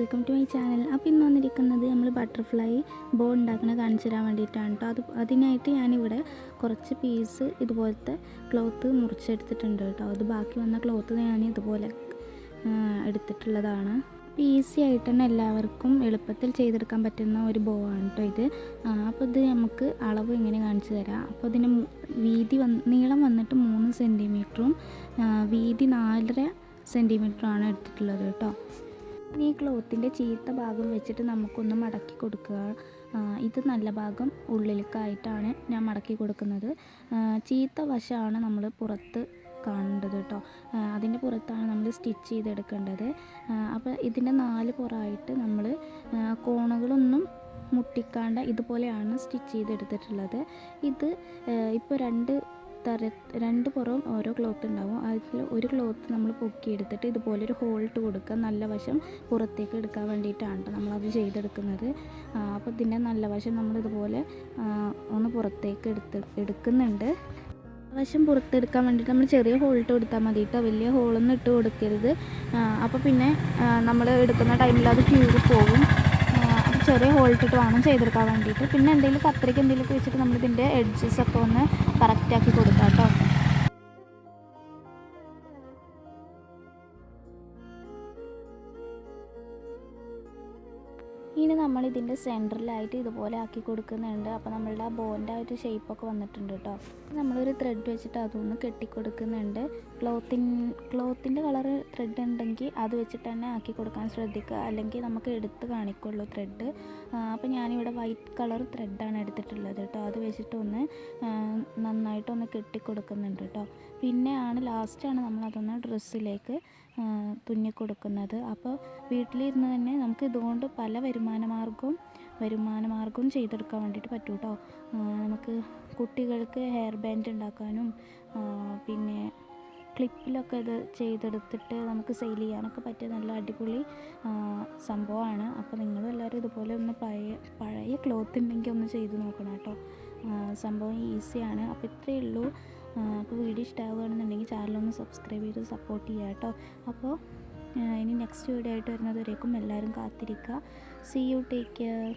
Welcome to my channel. അപ്പോൾ ഇന്ന് വന്നിരിക്കുന്നത് നമ്മൾ ബട്ടർഫ്ലൈ ബോ ഉണ്ടാക്കുന്നത് കാണിച്ചു തരാൻ വേണ്ടിയിട്ടാണ് കേട്ടോ. അതിനായിട്ട് ഞാനിവിടെ കുറച്ച് പീസ് ഇതുപോലത്തെ ക്ലോത്ത് മുറിച്ചെടുത്തിട്ടുണ്ട് കേട്ടോ. അത് ബാക്കി വന്ന ക്ലോത്ത് ഞാൻ ഇതുപോലെ എടുത്തിട്ടുള്ളതാണ്. ഈസി ആയിട്ട് തന്നെ എല്ലാവർക്കും എളുപ്പത്തിൽ ചെയ്തെടുക്കാൻ പറ്റുന്ന ഒരു ബോ ആണ് കേട്ടോ ഇത്. അപ്പോൾ ഇത് നമുക്ക് അളവ് ഇങ്ങനെ കാണിച്ചു തരാം. അപ്പോൾ ഇതിന് നീളം വന്നിട്ട് 3 സെൻറ്റിമീറ്ററും വീതി 4.5 സെൻറ്റിമീറ്ററാണ് എടുത്തിട്ടുള്ളത് കേട്ടോ. ഈ ക്ലോത്തിൻ്റെ ചീത്ത ഭാഗം വെച്ചിട്ട് നമുക്കൊന്ന് മടക്കി കൊടുക്കുക. ഇത് നല്ല ഭാഗം ഉള്ളിലേക്കായിട്ടാണ് ഞാൻ മടക്കി കൊടുക്കുന്നത്. ചീത്ത വശമാണ് നമ്മൾ പുറത്ത് കാണേണ്ടത് കേട്ടോ. അതിൻ്റെ പുറത്താണ് നമ്മൾ സ്റ്റിച്ച് ചെയ്തെടുക്കേണ്ടത്. അപ്പോൾ ഇതിൻ്റെ 4 പുറമായിട്ട് നമ്മൾ കോണുകളൊന്നും മുട്ടിക്കാണ്ട് ഇതുപോലെയാണ് സ്റ്റിച്ച് ചെയ്തെടുത്തിട്ടുള്ളത്. ഇത് ഇപ്പോൾ രണ്ട് പുറവും ഓരോ ക്ലോത്ത് ഉണ്ടാവും. അതിൽ ഒരു ക്ലോത്ത് നമ്മൾ പൊക്കിയെടുത്തിട്ട് ഇതുപോലൊരു ഹോൾട്ട് കൊടുക്കുക. നല്ല വശം പുറത്തേക്ക് എടുക്കാൻ വേണ്ടിയിട്ടാണ് നമ്മളത് ചെയ്തെടുക്കുന്നത്. അപ്പോൾ ഇതിൻ്റെ നല്ല വശം നമ്മളിതുപോലെ ഒന്ന് പുറത്തേക്ക് എടുക്കുന്നുണ്ട്. വശം പുറത്തെടുക്കാൻ വേണ്ടിയിട്ട് നമ്മൾ ചെറിയ ഹോൾട്ട് കൊടുത്താൽ മതി കേട്ടോ. വലിയ ഹോളൊന്നും ഇട്ട് കൊടുക്കരുത്. അപ്പോൾ പിന്നെ നമ്മൾ എടുക്കുന്ന ടൈമിൽ അത് കീറി പോകും. അപ്പോൾ ചെറിയ ഹോൾട്ടിട്ട് വേണം ചെയ്തെടുക്കാൻ വേണ്ടിയിട്ട്. പിന്നെ എന്തെങ്കിലും കത്രിക എന്തെങ്കിലുമൊക്കെ വെച്ചിട്ട് നമ്മളിതിൻ്റെ എഡ്ജസൊക്കെ ഒന്ന് കറക്റ്റാക്കി കൊടുക്കാം കേട്ടോ. ഇനി നമ്മളിതിൻ്റെ സെൻറ്ററിലായിട്ട് ഇതുപോലെ ആക്കി കൊടുക്കുന്നുണ്ട്. അപ്പോൾ നമ്മളുടെ ആ ബോൻ്റെ ആ ഒരു ഷേപ്പൊക്കെ വന്നിട്ടുണ്ട് കേട്ടോ. നമ്മളൊരു ത്രെഡ് വെച്ചിട്ട് അതൊന്ന് കെട്ടിക്കൊടുക്കുന്നുണ്ട്. ക്ലോത്തിൻ്റെ കളറ് ത്രെഡ് ഉണ്ടെങ്കിൽ അത് വെച്ചിട്ട് തന്നെ ആക്കി കൊടുക്കാൻ ശ്രദ്ധിക്കുക, അല്ലെങ്കിൽ നമുക്ക് എടുത്ത് കാണിക്കുള്ളൂ ത്രെഡ്. അപ്പോൾ ഞാനിവിടെ വൈറ്റ് കളർ ത്രെഡാണ് എടുത്തിട്ടുള്ളത് കേട്ടോ. അത് വെച്ചിട്ടൊന്ന് നന്നായിട്ടൊന്ന് കെട്ടിക്കൊടുക്കുന്നുണ്ട് കേട്ടോ. പിന്നെയാണ് ലാസ്റ്റാണ് നമ്മളതൊന്ന് ഡ്രസ്സിലേക്ക് തുന്നിക്കൊടുക്കുന്നത്. അപ്പോൾ വീട്ടിലിരുന്ന് തന്നെ നമുക്ക് ഇതുകൊണ്ട് പല വരുമാന മാർഗവും ചെയ്തെടുക്കാൻ വേണ്ടിയിട്ട് പറ്റും കേട്ടോ. നമുക്ക് കുട്ടികൾക്ക് ഹെയർ ബാൻഡ് ഉണ്ടാക്കാനും പിന്നെ ക്ലിപ്പിലൊക്കെ ഇത് ചെയ്തെടുത്തിട്ട് നമുക്ക് സെയിൽ ചെയ്യാനൊക്കെ പറ്റിയ നല്ല അടിപൊളി സംഭവമാണ്. അപ്പോൾ നിങ്ങളും എല്ലാവരും ഇതുപോലെ ഒന്ന് പഴയ ക്ലോത്ത് ഉണ്ടെങ്കിൽ ഒന്ന് ചെയ്ത് നോക്കണം കേട്ടോ. സംഭവം ഈസിയാണ്. അപ്പോൾ ഇത്രയേ ഉള്ളൂ. അപ്പോൾ വീഡിയോ ഇഷ്ടമാവുകയാണെന്നുണ്ടെങ്കിൽ ചാനലൊന്ന് സബ്സ്ക്രൈബ് ചെയ്ത് സപ്പോർട്ട് ചെയ്യുക കേട്ടോ. അപ്പോൾ ഇനി നെക്സ്റ്റ് വീഡിയോ ആയിട്ട് വരുന്നത് വരേക്കും എല്ലാവരും കാത്തിരിക്കുക. See you, take care.